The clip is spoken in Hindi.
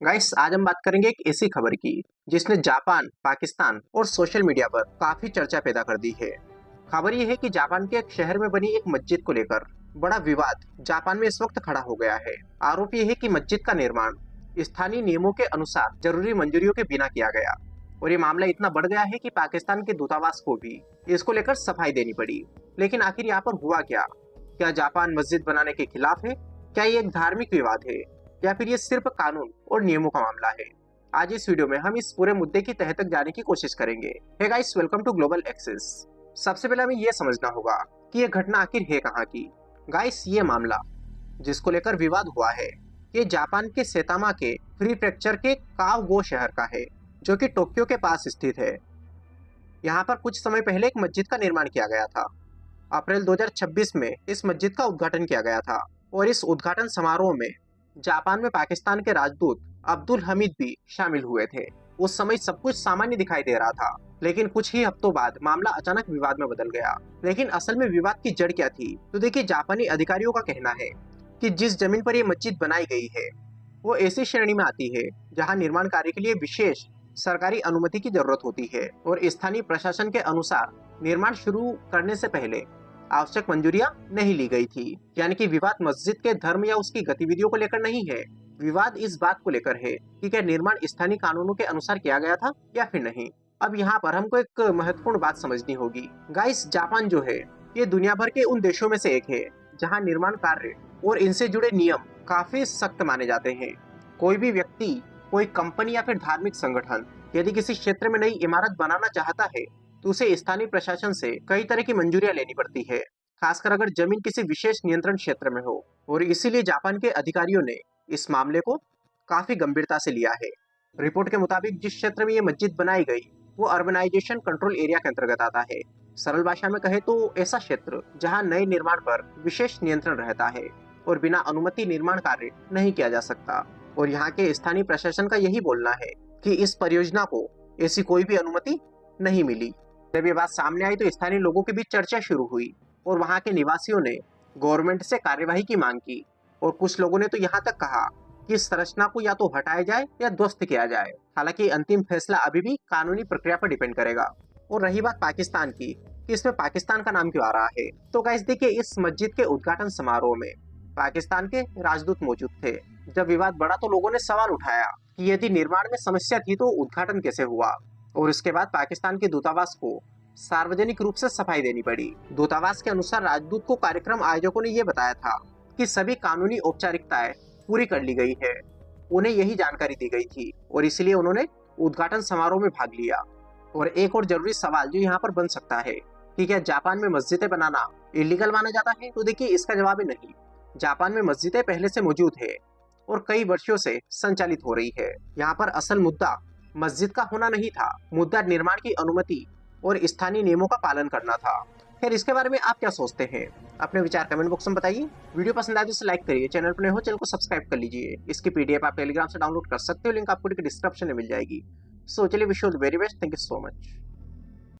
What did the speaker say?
गाइस, आज हम बात करेंगे एक ऐसी खबर की जिसने जापान, पाकिस्तान और सोशल मीडिया पर काफी चर्चा पैदा कर दी है। खबर ये है कि जापान के एक शहर में बनी एक मस्जिद को लेकर बड़ा विवाद जापान में इस वक्त खड़ा हो गया है। आरोप ये है कि मस्जिद का निर्माण स्थानीय नियमों के अनुसार जरूरी मंजूरियों के बिना किया गया और ये मामला इतना बढ़ गया है कि पाकिस्तान के दूतावास को भी इसको लेकर सफाई देनी पड़ी। लेकिन आखिर यहाँ पर हुआ क्या? क्या जापान मस्जिद बनाने के खिलाफ है? क्या ये एक धार्मिक विवाद है या फिर ये सिर्फ कानून और नियमों का मामला है? आज इस वीडियो में हम इस पूरे मुद्दे की तह तक जाने की कोशिश करेंगे। Hey guys, welcome to Global Access. सबसे पहले हमें यह समझना होगा कि यह घटना आखिर है कहाँ की। गाइस, ये मामला जिसको लेकर विवाद हुआ है ये जापान के सेतामा के प्रीफ्रेक्चर के कावगो शहर का है, जो कि टोक्यो के पास स्थित है। यहाँ पर कुछ समय पहले एक मस्जिद का निर्माण किया गया था। अप्रैल 2026 में इस मस्जिद का उद्घाटन किया गया था और इस उद्घाटन समारोह में जापान में पाकिस्तान के राजदूत अब्दुल हमीद भी शामिल हुए थे। उस समय सब कुछ सामान्य दिखाई दे रहा था, लेकिन कुछ ही हफ्तों बाद मामला अचानक विवाद में बदल गया। लेकिन असल में विवाद की जड़ क्या थी? तो देखिए, जापानी अधिकारियों का कहना है कि जिस जमीन पर यह मस्जिद बनाई गई है वो ऐसी श्रेणी में आती है जहां निर्माण कार्य के लिए विशेष सरकारी अनुमति की जरूरत होती है और स्थानीय प्रशासन के अनुसार निर्माण शुरू करने से पहले आवश्यक मंजूरियां नहीं ली गई थी। यानी कि विवाद मस्जिद के धर्म या उसकी गतिविधियों को लेकर नहीं है, विवाद इस बात को लेकर है कि क्या निर्माण स्थानीय कानूनों के अनुसार किया गया था या फिर नहीं। अब यहाँ पर हमको एक महत्वपूर्ण बात समझनी होगी। गाइस, जापान जो है ये दुनिया भर के उन देशों में से एक है जहाँ निर्माण कार्य और इनसे जुड़े नियम काफी सख्त माने जाते हैं। कोई भी व्यक्ति, कोई कंपनी या फिर धार्मिक संगठन यदि किसी क्षेत्र में नई इमारत बनाना चाहता है तो उसे स्थानीय प्रशासन से कई तरह की मंजूरियां लेनी पड़ती है, खासकर अगर जमीन किसी विशेष नियंत्रण क्षेत्र में हो। और इसीलिए जापान के अधिकारियों ने इस मामले को काफी गंभीरता से लिया है। रिपोर्ट के मुताबिक जिस क्षेत्र में ये मस्जिद बनाई गई वो अर्बनाइजेशन कंट्रोल एरिया के अंतर्गत आता है। सरल भाषा में कहे तो ऐसा क्षेत्र जहाँ नए निर्माण पर विशेष नियंत्रण रहता है और बिना अनुमति निर्माण कार्य नहीं किया जा सकता। और यहाँ के स्थानीय प्रशासन का यही बोलना है कि इस परियोजना को ऐसी कोई भी अनुमति नहीं मिली। जब ये बात सामने आई तो स्थानीय लोगों के बीच चर्चा शुरू हुई और वहां के निवासियों ने गवर्नमेंट से कार्यवाही की मांग की और कुछ लोगों ने तो यहाँ तक कहा कि इस संरचना को या तो हटाया जाए या ध्वस्त किया जाए। हालांकि अंतिम फैसला अभी भी कानूनी प्रक्रिया पर डिपेंड करेगा। और रही बात पाकिस्तान की कि इसमें पाकिस्तान का नाम क्यों आ रहा है, तो गाइस देखिए, इस मस्जिद के उद्घाटन समारोह में पाकिस्तान के राजदूत मौजूद थे। जब विवाद बढ़ा तो लोगों ने सवाल उठाया कि यदि निर्माण में समस्या थी तो उद्घाटन कैसे हुआ। और इसके बाद पाकिस्तान के दूतावास को सार्वजनिक रूप से सफाई देनी पड़ी। दूतावास के अनुसार राजदूत को कार्यक्रम आयोजकों ने यह बताया था कि सभी कानूनी औपचारिकताएं पूरी कर ली गई है। उन्हें यही जानकारी दी गई थी और इसलिए उन्होंने उद्घाटन समारोह में भाग लिया। और एक और जरूरी सवाल जो यहाँ पर बन सकता है कि क्या जापान में मस्जिदें बनाना इलीगल माना जाता है, तो देखिए इसका जवाब है नहीं। जापान में मस्जिदें पहले से मौजूद है और कई वर्षों से संचालित हो रही है। यहाँ पर असल मुद्दा मस्जिद का होना नहीं था, मुद्दा निर्माण की अनुमति और स्थानीय नियमों का पालन करना था। खैर, इसके बारे में आप क्या सोचते हैं? अपने विचार कमेंट बॉक्स में बताइए। वीडियो पसंद आए तो इसे लाइक करिए, चैनल पर नए हो चैनल को सब्सक्राइब कर लीजिए। इसकी पीडीएफ आप टेलीग्राम से डाउनलोड कर सकते हो, लिंक आपको डिस्क्रिप्शन में मिल जाएगी। सो चलिए, wish you all the very best. Thank you so much.